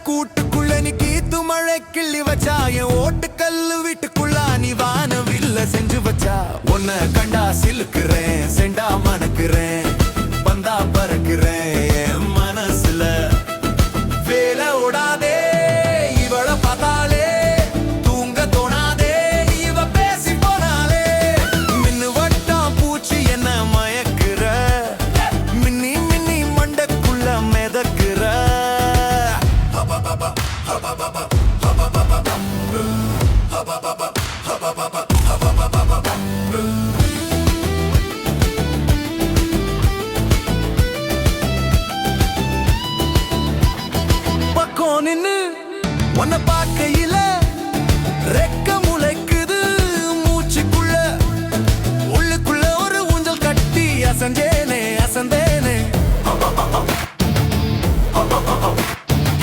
கூட்டுக்குள்ள நீ கீத்து மழை கிள்ளி வச்சா என் ஓட்டு கல்லு வீட்டுக்குள்ள நீ வானவில்ல செஞ்சு வச்சா உன்னை கண்டா சிலுக்குறேன் செண்டா மணக்குறேன் பந்தா பறக்குறேன் என் மனசுல வேலை ஓடாதே இவள பார்த்தாலே தூங்க தோணாதே இவ பேசி போனாலே மின்னு வட்டம் பூச்சி என்ன மயக்குற மின்னி மின்னி மண்டக்குள்ள மிதக்குற பக்கம் நின்னு உன்னை பார்க்கையில ரெக்க முளைக்குது மூச்சுக்குள்ள உள்ளுக்குள்ள ஒரு ஊஞ்சல் கட்டி அசஞ்சேனே அசந்தேனே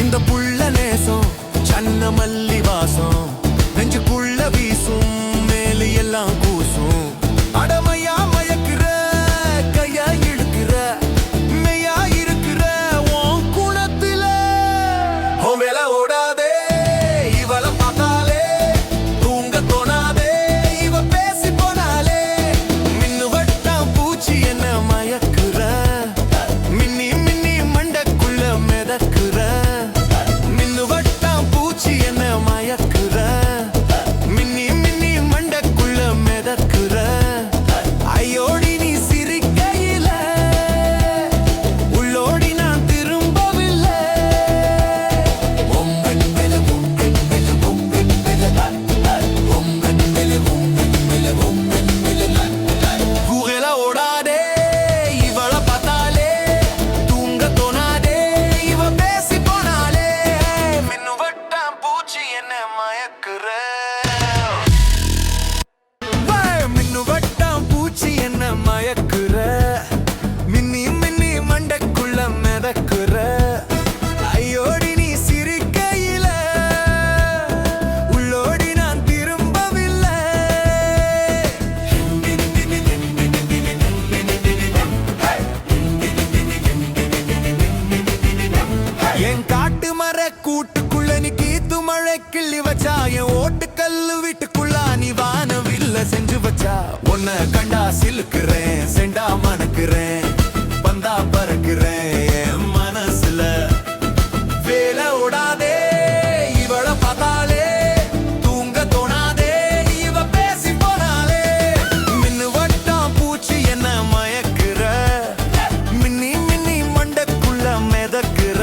இந்த புள்ள நேசம் சன்ன மல்லி வாசம் நெஞ்சுக்குள்ள வீசும் மேலி எல்லாம் கூசும் அடமையா மயக்குற கையா இழுக்கிற மெய்யா இருக்கிற உன் குணத்துல வேலை ஓடாதே இவள பார்த்தாலே தூங்க தோணாதே இவ பேசி போனாலே மின்னு வட்டம் பூச்சி என்ன மயக்குற மின்னி மின்னி மண்டக்குள்ள மிதக்குற மின்னு வட்டம் பூச்சி என்ன மயக்குற மின்னி மின்னி மண்டக்குள்ள மிதக்குற ஐயோடி நீ சிரிக்கையில உள்ளோடி நான் திரும்பவில்லை கூறல ஓடாதே இவள பார்த்தாலே தூங்க தோணாதே இவ பேசி போனாலே மின்னு வட்டம் பூச்சி என்ன மயக்குற மின்னு வட்டம் பூச்சி என்ன மயக்குற மின்னி மின்னி மண்டக்குள்ள மிதக்குற ஐயோடி நீ சிரிக்கையில உள்ளோடி நான் திரும்பவில்லை என் காட்டு மர கூட்டுக்குள்ள நீ கீத்து மழை கிள்ளி வச்சா என் ஓட்டு கல்லு வீட்டுக்குள்ள நீ வானவில்ல செஞ்சு வச்சா உன்னை கண்டா சிலுக்குறேன் செண்டா மணக்குறேன் பந்தா பறக்குறேன் என் மனசுல வேலை ஓடாதே இவள பார்த்தாலே தூங்க தோணாதே இவ பேசி போனாலே மின்னு வட்டம் பூச்சி என்ன மயக்குற மின்னி மின்னி மண்டக்குள்ள மிதக்குற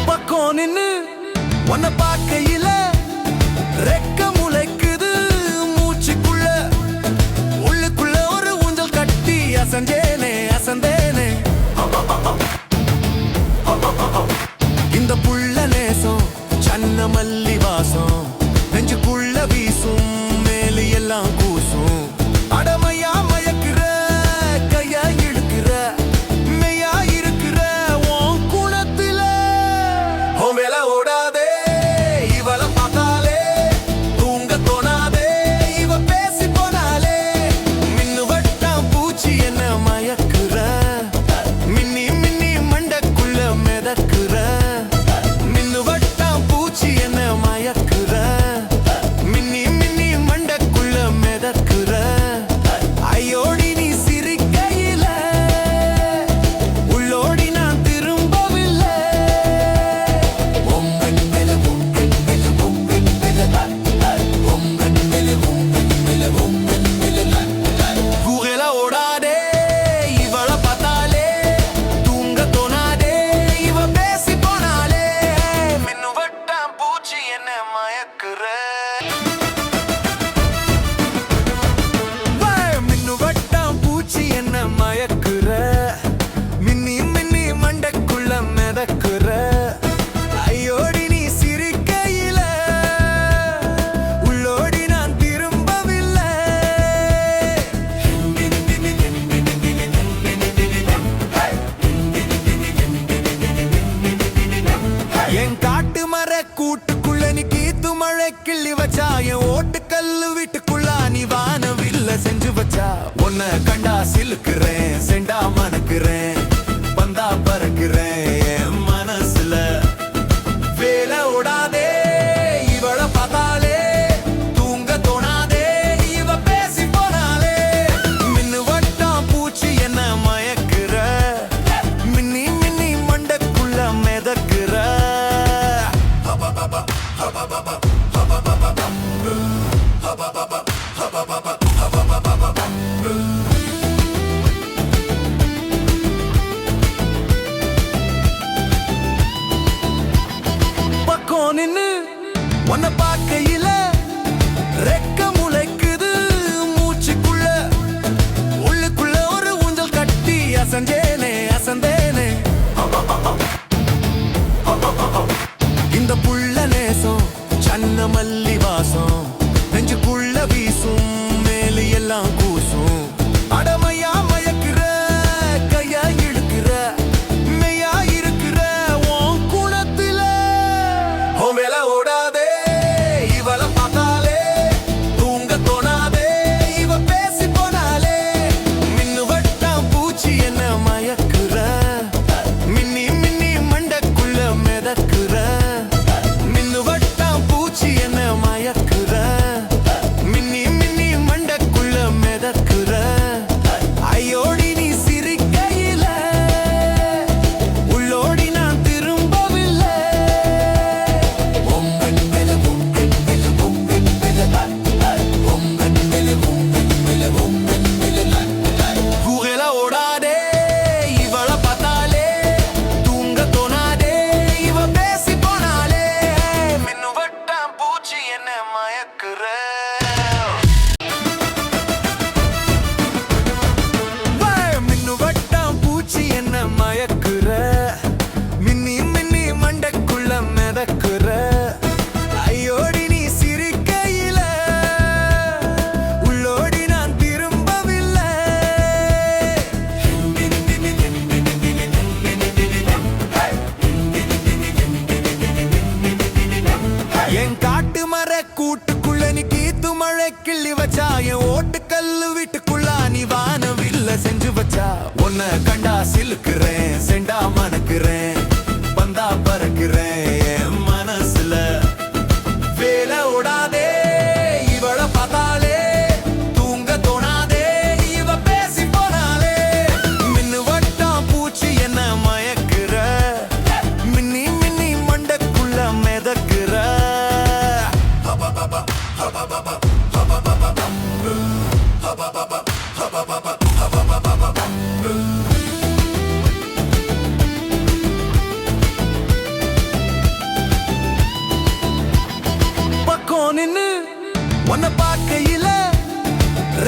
பக்கம் நின்னு உன்னை பார்க்கையில ரெக்க முளைக்குது மூச்சுக்குள்ள உள்ளுக்குள்ள ஒரு ஊஞ்சல் கட்டி அசஞ்சேனே அசந்தேனே இந்த புள்ள நேசம் சன்ன மல்லி வாசம் நெஞ்சுக்குள்ள வீசும் மேலி எல்லாம் கூசும் அடமையா மயக்குற கையா இழுக்கிற மெய்யா இருக்கிற உன் குணத்துல வேலை ஓடாதே கிள்ளி வச்சா என் ஓட்டு கல்லு வீட்டுக்குள்ள நீ வானவில்ல செஞ்சு வச்சா உன்னை கண்டா சிலுக்குறேன் செண்டா மணக்குறேன் பந்தா பறக்குறேன் என் மனசுல வேலை ஓடாதே இவள பார்த்தாலே தூங்க தோணாதே இவ பேசி போனாலே மின்னு வட்டம் பூச்சி என்ன மயக்குற மின்னி மின்னி மண்டக்குள்ள மிதக்குற பக்கம் நின்னு உன்னை பார்க்கையில ரெக்க முளைக்குது மூச்சுக்குள்ள உள்ளுக்குள்ள ஒரு ஊஞ்சல் கட்டி அசஞ்சேனே அசந்தேனே இந்த புள்ள நேசம் சன்ன மல்லி வாசம் நெஞ்சுக்குள்ள வீசும் மேலு எல்லாம் கூசும் அடமையா மயக்குற கையா இழுக்கிற மெய்யா இருக்கிற உன் குணத்துல உன் வேலை ஓடாதே இவள பார்த்தாலே தூங்க தோணாதே இவ பேசி போனாலே மின்னு வட்டம் பூச்சி என்ன மயக்குற மின்னி மின்னி மண்டக்குள்ள மிதக்குற மின்னு வட்டம் பூச்சி என்ன மயக்குற மின்னி மின்னி மண்டக்குள்ள மிதக்குற ஐயோடி நீ சிரிக்கையில உள்ளோடி நான் திரும்பவில்லை கூறல ஓடாதே இவள பார்த்தாலே தூங்க தோணாதே இவ பேசி போனாலே மின்னு வட்டம் பூச்சி என்ன மயக்குற மின்னு வட்டம் பூச்சி என்ன மயக்குற மின்னி மின்னி மண்டக்குள்ள மிதக்குற ஐயோடி நீ சிரிக்கையில உள்ளோடி நான் திரும்பவில்லை என் காட்டு மர கூட்டுக்குள்ள நீ கீத்து மழை கிள்ளி வச்சா என் ஓட்டு கல்லு வீட்டுக்குள்ள நீ வானவில்ல செஞ்சு வச்சா உன்னை கண்டா சிலுக்குறேன் செண்டா மணக்குறேன் பந்தா பறக்குறேன் என் மனசுல வேலை ஓடாதே இவள பார்த்தாலே தூங்க தோணாதே இவ பேசி போனாலே மின்னு வட்டம் பூச்சி என்ன மயக்குற மின்னி மின்னி மண்டக்குள்ள மிதக்குற பக்கம் நின்னு உன்னை பார்க்கையில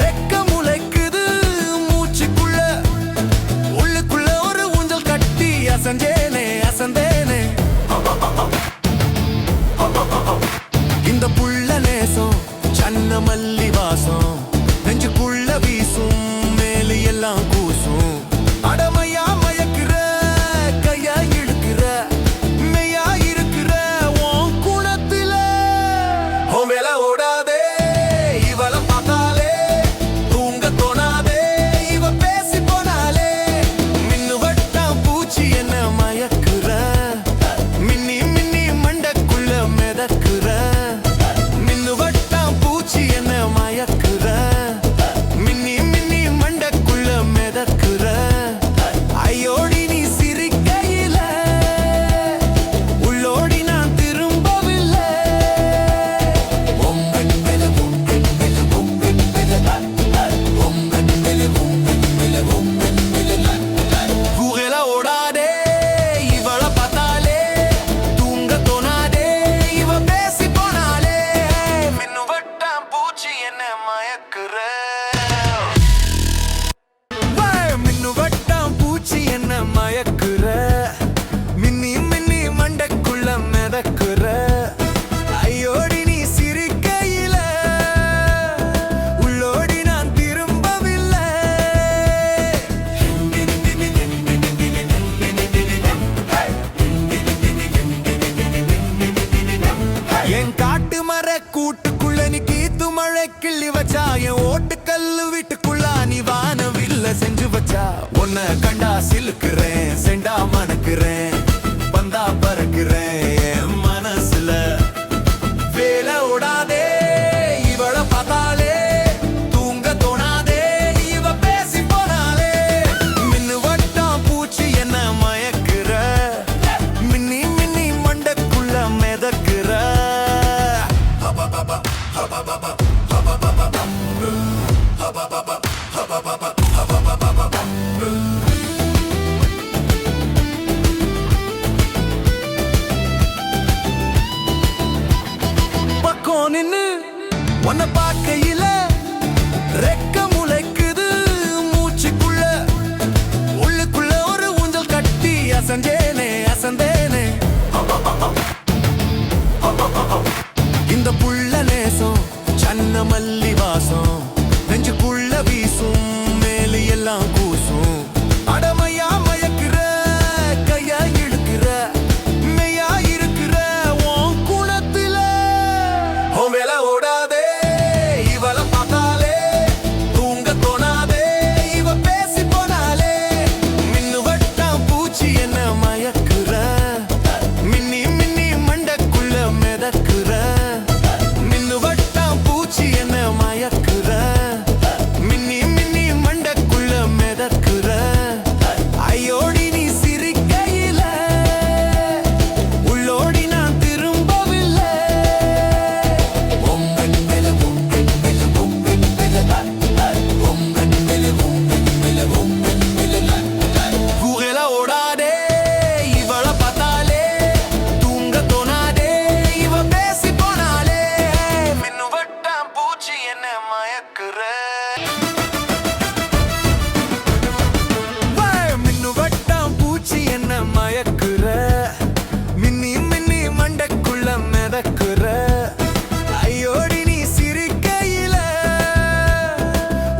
ரெக்க முளைக்குது மூச்சுக்குள்ள உள்ளுக்குள்ள ஒரு ஊஞ்சல் கட்டி அசஞ்சேனே அசந்தேனே இந்த புள்ள நேசம் சன்ன மல்லி வாசம் நெஞ்சுக்குள்ள வீசும் மேலு எல்லாம் கூசும் அடமையா மயக்குற கையா இழுக்கிற மெய்யா இருக்கிற உன் குணத்துல உன் வேலை ஓடாதே இவள பார்த்தாலே தூங்க தோணாதே இவ பேசி போனாலே மின்னு வட்டம் பூச்சி என்ன மய சிலுக்குறேன் செண்டா மணக்குறேன் பந்தா பறக்குறேன் என் மனசுல வேலை ஓடாதே இவள பார்த்தாலே தூங்க தோணாதே இவ பேசி போனாலே மின்னு வட்டம் பூச்சி என்ன மயக்குற மின்னி மின்னி மண்டக்குள்ள மிதக்குற பக்கம் நின்னு உன்னை பார்க்கையில ரெக்க முளைக்குது மூச்சுக்குள்ள உள்ளுக்குள்ள ஒரு ஊஞ்சல் கட்டி அசஞ்சேனே அசந்தேனே இந்த புள்ள நேசம் சன்ன மல்லி வாசம் நெஞ்சுக்குள்ள வீசும் மேலு எல்லாம் கூசும் அடமையா மயக்குற கையா இழுக்கிற மெய்யா இருக்கிற உன் குணத்துல உன் வேலை ஓடாதே இவள பார்த்தாலே தூங்க தோணாதே இவ பேசி போனாலே மின்னு வட்டம் பூச்சி என்ன மயக்குற மின்னி மின்னி மண்டக்குள்ள மிதக்குற மின்னு வட்டம் பூச்சி என்ன மயக்குற மின்னி மின்னி மண்டக்குள்ள மிதக்குற ஐயோடி நீ சிரிக்கையில உள்ளோடி நான் திரும்பவில்லை கூறல ஓடாதே இவள பார்த்தாலே தூங்க தோணாதே இவ பேசி போனாலே மின்னு வட்டம் பூச்சி என்ன மயக்குற மின்னு வட்டம் பூச்சி என்ன மயக்குற மின்னி மின்னி மண்டக்குள்ள மிதக்குற ஐயோடி நீ சிரிக்கையில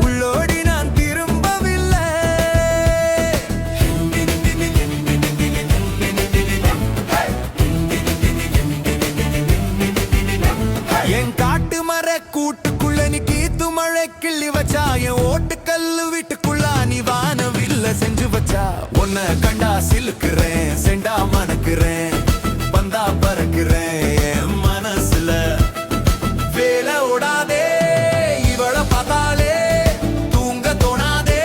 உள்ளோடி நான் திரும்பவில்லை என் காட்டு மர கூட்டுக்குள்ள நீ கீத்து மழை கிள்ளி வச்சா என் ஓட்டு கல்லு வீட்டுக்குள்ள நீ வானவில்ல செஞ்சு வச்சா உன்னை கண்டா சிலுக்குறேன் செண்டா மணக்குறேன் பந்தா பறக்குறேன் என் மனசுல வேலை ஓடாதே இவள பார்த்தாலே தூங்க தோணாதே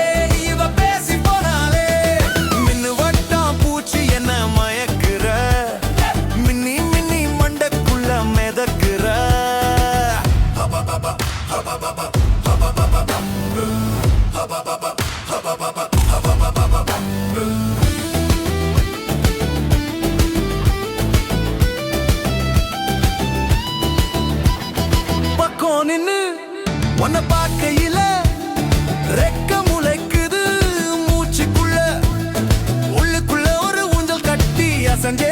இவ பேசி போனாலே மின்னு வட்டம் பூச்சி என்ன மயக்குற மின்னி மின்னி மண்டக்குள்ள மிதக்குற பக்கம் நின்னு உன்னை பார்க்கையில ரெக்க முளைக்குது மூச்சுக்குள்ள உள்ளுக்குள்ள ஒரு ஊஞ்சல் கட்டி அசஞ்சே